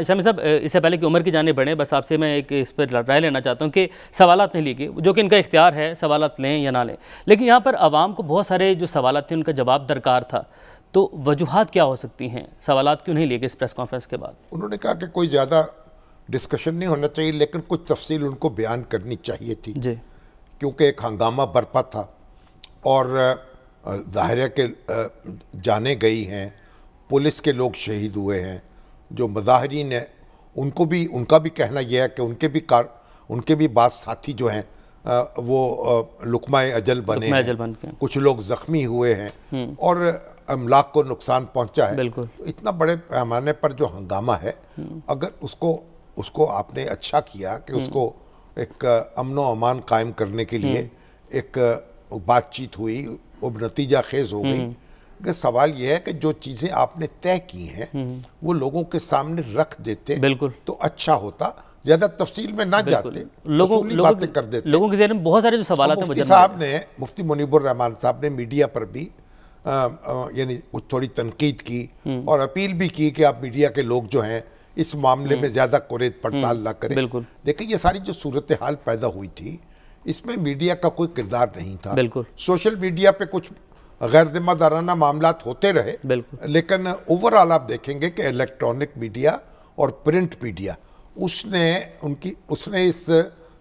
شامی صاحب، اس سے پہلے کہ عمر کی جانب بڑھیں، بس آپ سے میں ایک اس پر رائے لینا چاہتا ہوں کہ سوالات نہیں لیے جو کہ ان کا اختیار ہے، سوالات لیں یا نہ لیں، لیکن یہاں پر عوام کو بہت سارے جو سوالات تھے ان کا جواب درکار تھا، تو وجوہات کیا ہو سکتی ہیں؟ سوالات کیوں نہیں لیے گئے اس پریس کانفرنس کے بعد؟ انہوں نے کہا کہ کوئی زیادہ ڈسکشن نہیں ہونا چاہیے، لیکن کچھ تفصیل ان کو بیان کرنی چاہیے تھی، جی، کیونکہ ایک ہنگامہ برپا تھا اور ظاہر ہے کہ جانیں گئی ہیں، پولیس کے لوگ شہید ہوئے ہیں، جو مظاہرین ہیں ان کا بھی کہنا یہ ہے کہ ان کے بھی بعض ساتھی جو ہیں وہ لقمہ اجل بنے ہیں، کچھ لوگ زخمی ہوئے ہیں اور املاک کو نقصان پہنچا ہے۔ اتنا بڑے پیمانے پر جو ہنگامہ ہے، اگر اس کو آپ نے اچھا کیا کہ اس کو ایک امن و امان قائم کرنے کے لیے ایک بات چیت ہوئی، وہ نتیجہ خیز ہو گئی، کہ سوال یہ ہے کہ جو چیزیں آپ نے طے کی ہیں وہ لوگوں کے سامنے رکھ دیتے تو اچھا ہوتا، زیادہ تفصیل میں نہ جاتے، اصولی باتیں کر دیتے۔ لوگوں کے ذہن میں بہت سارے جو سوالات ہیں، مفتی صاحب نے، مفتی منیب الرحمان صاحب نے میڈیا پر بھی یعنی کچھ تھوڑی تنقید کی اور اپیل بھی کی کہ آپ میڈیا کے لوگ جو ہیں اس معاملے میں زیادہ قریت پڑتال نہ کریں۔ دیکھیں، یہ ساری جو صورتحال پیدا ہوئی تھی اس میں میڈیا کا کوئی کردار نہیں تھا۔ سوشل میڈیا پہ کچھ غیر ذمہ دارانہ معاملات ہوتے رہے، لیکن اوورآل آپ دیکھیں گے کہ الیکٹرانک میڈیا اور پرنٹ میڈیا اس نے اس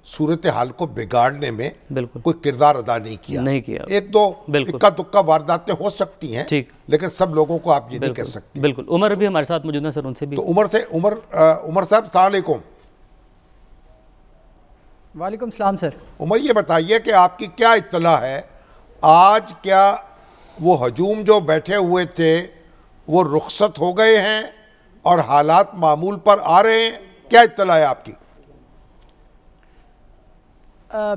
صورتحال کو بگاڑنے میں کوئی کردار ادا نہیں کیا۔ ایک دو اکا دکا وارداتیں ہو سکتی ہیں، لیکن سب لوگوں کو آپ یہ نہیں کہہ سکتے۔ بالکل، عمر بھی ہمارے ساتھ موجود ہیں سر، ان سے بھی تو عمر صاحب السلام علیکم۔ وعلیکم السلام سر۔ عمر، یہ بتائیے کہ آپ کی کیا اطلاع ہے، آج کیا وہ ہجوم جو بیٹھے ہوئے تھے وہ رخصت ہو گئے ہیں اور حالات معمول پر آ رہے ہیں؟ کیا اطلاع ہے آپ کی؟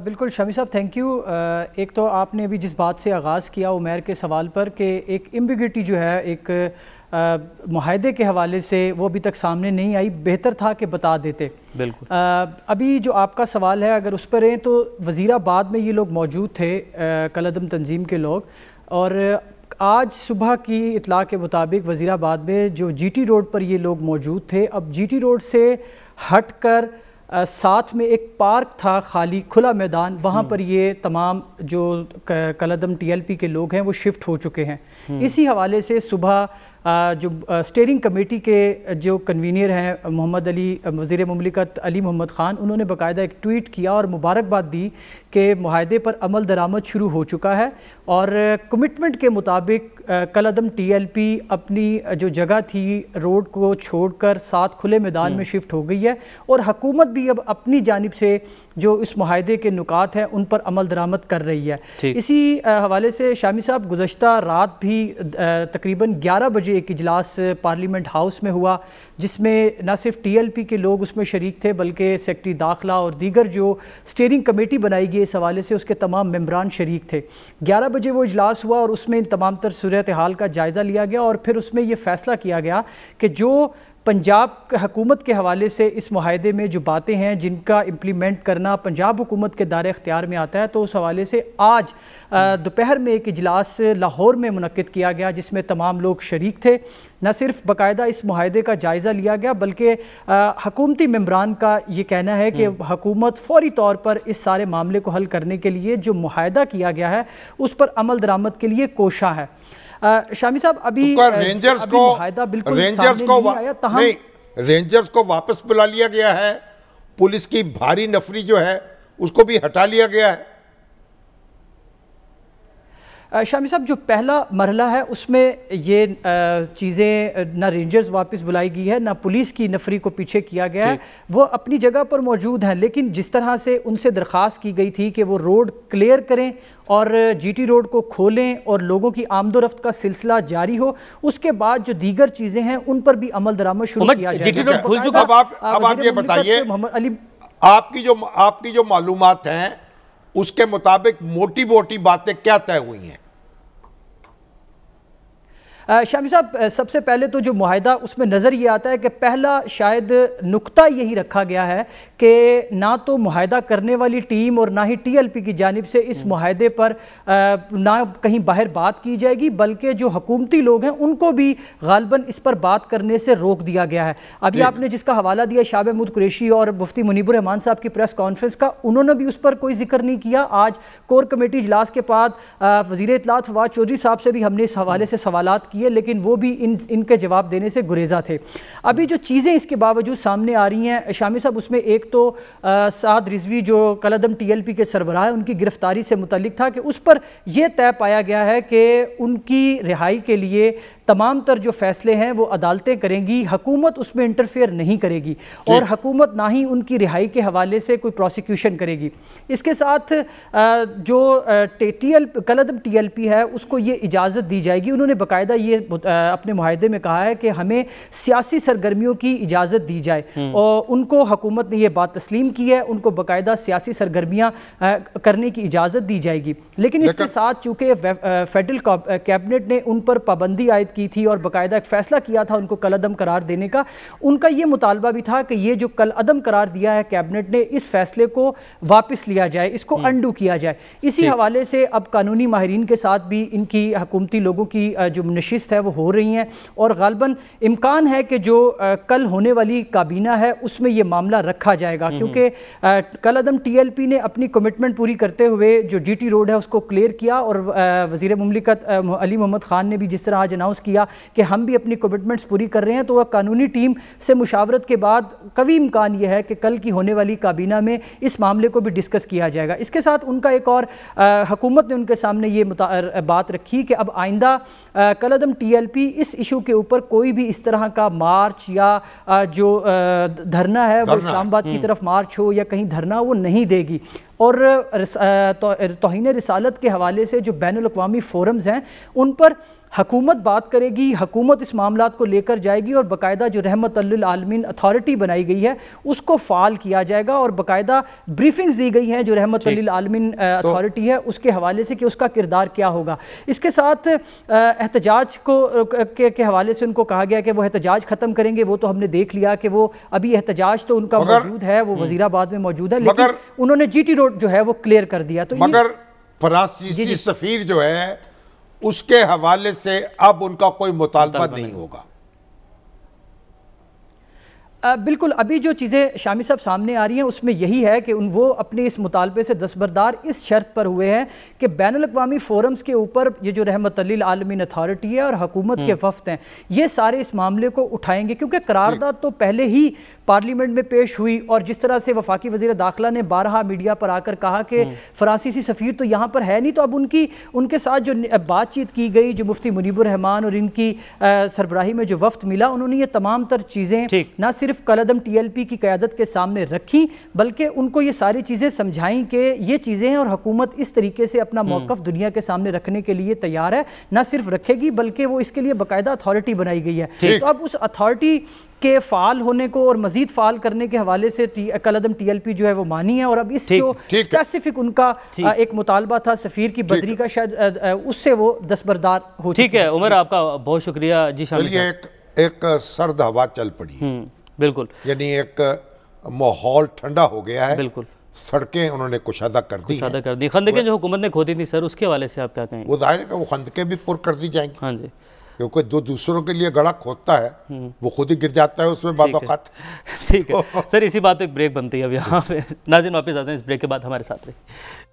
بالکل شامی صاحب، تھینک یو۔ ایک تو آپ نے ابھی جس بات سے آغاز کیا عمیر کے سوال پر کہ ایک ایمبیگوٹی جو ہے ایک معاہدے کے حوالے سے وہ ابھی تک سامنے نہیں آئی، بہتر تھا کہ بتا دیتے۔ بالکل، ابھی جو آپ کا سوال ہے اگر اس پر ہیں تو وزیر آباد میں یہ لوگ موجود تھے، کالعدم تنظیم کے لوگ، اور آج صبح کی اطلاع کے مطابق وزیر آباد میں جو جی ٹی روڈ پر یہ لوگ موجود تھے۔ اب جی ٹی روڈ سے ہٹ کر ساتھ میں ایک پارک تھا، خالی کھلا میدان، وہاں پر یہ تمام جو کالعدم ٹی ایل پی کے لوگ ہیں وہ شفٹ ہو چکے ہیں۔ اسی حوالے سے صبح جو اسٹیئرنگ کمیٹی کے جو کنوینر ہیں محمد علی، وزیر مملکت علی محمد خان، انہوں نے باقاعدہ ایک ٹویٹ کیا اور مبارکباد دی کہ معاہدے پر عمل درآمد شروع ہو چکا ہے اور کمٹمنٹ کے مطابق کالعدم ٹی ایل پی اپنی جو جگہ تھی روڈ کو چھوڑ کر ساتھ کھلے میدان میں شفٹ ہو گئی ہے، اور حکومت بھی اب اپنی جانب سے جو اس معاہدے کے نکات ہیں ان پر عمل درآمد کر رہی ہے۔ اسی حوالے سے شامی صاحب، گزشتہ رات بھی تقریباً 11 بجے ایک اجلاس پارلیمنٹ ہاؤس میں ہوا جس میں نہ صرف ٹی ایل پی کے لوگ اس میں شریک تھے بلکہ سیکرٹری داخلہ اور دیگر جو اسٹیئرنگ کمیٹی بنائی گئی اس حوالے سے اس کے تمام ممبران شریک تھے۔ 11 بجے وہ اجلاس ہوا اور اس میں تمام تر صورتحال کا جائزہ لیا گیا اور پھر اس میں یہ فیصلہ کیا گیا کہ جو پنجاب حکومت کے حوالے سے اس معاہدے میں جو باتیں ہیں جن کا امپلیمنٹ کرنا پنجاب حکومت کے دائرہ اختیار میں آتا ہے، تو اس حوالے سے آج دوپہر میں ایک اجلاس لاہور میں منعقد کیا گیا جس میں تمام لوگ شریک تھے۔ نہ صرف باقاعدہ اس معاہدے کا جائزہ لیا گیا بلکہ حکومتی ممبران کا یہ کہنا ہے کہ حکومت فوری طور پر اس سارے معاملے کو حل کرنے کے لیے جو معاہدہ کیا گیا ہے اس پر عمل درآمد کے لیے کوشاں ہے۔ شامی صاحب، ابھی معاہدہ بالکل سامنے نہیں آیا، تاہم رینجرز کو واپس بلا لیا گیا ہے، پولیس کی بھاری نفری جو ہے اس کو بھی ہٹا لیا گیا ہے۔ شامی صاحب، جو پہلا مرحلہ ہے اس میں یہ چیزیں نہ رینجرز واپس بلائی گئی ہے نہ پولیس کی نفری کو پیچھے کیا گیا ہے، وہ اپنی جگہ پر موجود ہیں، لیکن جس طرح سے ان سے درخواست کی گئی تھی کہ وہ روڈ کلیئر کریں اور جی ٹی روڈ کو کھولیں اور لوگوں کی آمد و رفت کا سلسلہ جاری ہو، اس کے بعد جو دیگر چیزیں ہیں ان پر بھی عمل درآمد شروع کیا جائے گا۔ اب آپ یہ بتائیے، آپ کی جو معلومات ہیں اس کے مطابق موٹی موٹی باتیں کیا طے ہوئی ہیں؟ شامی صاحب سب سے پہلے تو جو معاہدہ اس میں نظر یہ آتا ہے کہ پہلا شاید نقطہ یہی رکھا گیا ہے کہ نہ تو معاہدہ کرنے والی ٹیم اور نہ ہی ٹی ایل پی کی جانب سے اس معاہدے پر نہ کہیں باہر بات کی جائے گی، بلکہ جو حکومتی لوگ ہیں ان کو بھی غالباً اس پر بات کرنے سے روک دیا گیا ہے۔ ابھی آپ نے جس کا حوالہ دیا شاہ محمود قریشی اور مفتی منیب الرحمان صاحب کی پریس کانفرنس کا، انہوں نے بھی اس پر کوئی ذکر نہیں کیا۔ آج کور کمیٹی اجلاس کے بعد وزیر اطلاعات فواد چودھری صاحب سے بھی ہم نے اس حوالے سے سوالات کیے، لیکن وہ بھی ان کے جواب دینے سے گریزاں تھے۔ ابھی جو چیزیں اس کے باوجود سامنے آ رہی ہیں شامی صاحب، اس میں ایک تو سعد رضوی جو کالعدم ٹی ایل پی کے سربراہ ہیں، ان کی گرفتاری سے متعلق تھا کہ اس پر یہ طے پایا گیا ہے کہ ان کی رہائی کے لیے تمام تر جو فیصلے ہیں وہ عدالتیں کریں گی، حکومت اس میں انٹرفیئر نہیں کرے گی، اور حکومت نہ ہی ان کی رہائی کے حوالے سے کوئی پروسیکیوشن کرے گی۔ اس کے ساتھ جو کالعدم ٹی ایل پی ہے اس کو یہ اجازت دی جائے گی۔ انہوں نے باقاعدہ یہ اپنے معاہدے میں کہا ہے کہ ہمیں سیاسی سرگرمیوں کی اجازت دی جائے، اور ان کو حکومت نے یہ بات تسلیم کی ہے، ان کو باقاعدہ سیاسی سرگرمیاں کرنے کی اجازت دی جائے گی۔ لیکن اس کے ساتھ چونکہ فیڈرل کیبنٹ نے ان پر پابندی عائد کی تھی اور باقاعدہ ایک فیصلہ کیا تھا ان کو کالعدم قرار دینے کا، ان کا یہ مطالبہ بھی تھا کہ یہ جو کالعدم قرار دیا ہے کیبنٹ نے، اس فیصلے کو واپس لیا جائے، اس کو انڈو کیا جائے۔ اسی حوالے سے اب قانونی ماہرین کے ساتھ بھی ان کی حکومتی لوگوں کی جو نشست ہے وہ ہو رہی ہیں، اور غالباً امکان ہے کہ جو کل ہونے والی کابینہ ہے اس میں یہ معاملہ رکھا جائے گا، کیونکہ کالعدم ٹی ایل پی نے اپنی کمٹمنٹ پوری کرتے ہوئے جو جی ٹی روڈ ہے اس کو کلیئر کیا، اور وزیر مملکت علی محمد خان نے بھی جس طرح آج اناؤنس کیا کہ ہم بھی اپنی کمٹمنٹس پوری کر رہے ہیں، تو وہ قانونی ٹیم سے مشاورت کے بعد قوی امکان یہ ہے کہ کل کی ہونے والی کابینہ میں اس معاملے کو بھی ڈسکس کیا جائے گا۔ اس کے ساتھ ان کا ایک اور حکومت نے ان کے سامنے یہ بات رکھی کہ اب آئندہ کالعدم ٹی ایل پی اس ایشو کے اوپر کوئی بھی اس طرح کا مارچ یا جو دھرنا ہے وہ اسلام آباد کی طرف مارچ ہو یا کہیں دھرنا وہ نہیں دے گی، اور توہین رسالت کے حوالے سے جو بین الاقوامی فورمز ہیں ان پر حکومت بات کرے گی، حکومت اس معاملات کو لے کر جائے گی، اور باقاعدہ جو رحمت للعالمین اتھارٹی بنائی گئی ہے اس کو فعال کیا جائے گا، اور باقاعدہ بریفنگز دی گئی ہیں جو رحمت للعالمین اتھارٹی ہے اس کے حوالے سے کہ اس کا کردار کیا ہوگا۔ اس کے ساتھ احتجاج کے حوالے سے ان کو کہا گیا کہ وہ احتجاج ختم کریں گے، وہ تو ہم نے دیکھ لیا کہ وہ ابھی احتجاج تو ان کا موجود ہے، وہ وزیر آباد میں موجود ہے، لیکن انہوں نے جی ٹی روڈ جو ہے وہ کلیئر کر دیا۔ تو مگر فرانسیسی سفیر جو ہے اس کے حوالے سے اب ان کا کوئی مطالبہ نہیں ہوگا۔ بالکل، ابھی جو چیزیں شامی صاحب سامنے آ رہی ہیں اس میں یہی ہے کہ وہ اپنے اس مطالبے سے دستبردار اس شرط پر ہوئے ہیں کہ بین الاقوامی فورمز کے اوپر یہ جو رحمت للعالمین اتھارٹی ہے اور حکومت کے وفد ہیں یہ سارے اس معاملے کو اٹھائیں گے، کیونکہ قرارداد تو پہلے ہی پارلیمنٹ میں پیش ہوئی، اور جس طرح سے وفاقی وزیر داخلہ نے بارہا میڈیا پر آ کر کہا کہ فرانسیسی سفیر تو یہاں پر ہے نہیں، تو اب ان کے ساتھ جو بات چیت کی گئی، جو مفتی منیب الرحمان اور ان کی سربراہی میں جو وفد ملا، انہوں نے یہ تمام تر چیزیں نہ صرف کالعدم ٹی ایل پی کی قیادت کے سامنے رکھی، بلکہ ان کو یہ ساری چیزیں سمجھائیں کہ یہ چیزیں ہیں، اور حکومت اس طریقے سے اپنا موقف دنیا کے سامنے رکھنے کے لیے تیار ہے، نہ صرف رکھے گی بلکہ وہ اس کے لیے باقاعدہ اتھارٹی بنائی گئی ہے۔ تو اب اس اتھارٹی کے فعال ہونے کو اور مزید فعال کرنے کے حوالے سے کالعدم ٹی ایل پی جو ہے وہ مانی ہے، اور اب اس جو اسپیسیفک ان کا ایک مطالبہ تھا سفیر کی بدری کا، شاید اس سے وہ دستبردار ہو چکے۔ ٹھیک ہے عمر، آپ کا بہت شکریہ۔ جی شامل صاحب، ایک سرد ہوا چل پڑی، بالکل، یعنی ایک ماحول ٹھنڈا ہو گیا ہے، بالکل، سڑکیں انہوں نے کشادہ کر دی، خندقیں جو حکومت نے کھودی تھی سر، اس کے حوالے سے آپ کیا کہیں؟ وہ ظاہر ہے کہ وہ خندقیں بھی پر کر دی جائیں گی، ہاں جی، کیونکہ جو دوسروں کے لیے گڑھا کھودتا ہے وہ خود ہی گر جاتا ہے اس میں بعض اوقات۔ ٹھیک ہے سر، اسی بات ایک بریک بنتی ہے اب یہاں پہ۔ ناظرین واپس آتے ہیں اس بریک کے بعد، ہمارے ساتھ رہیے۔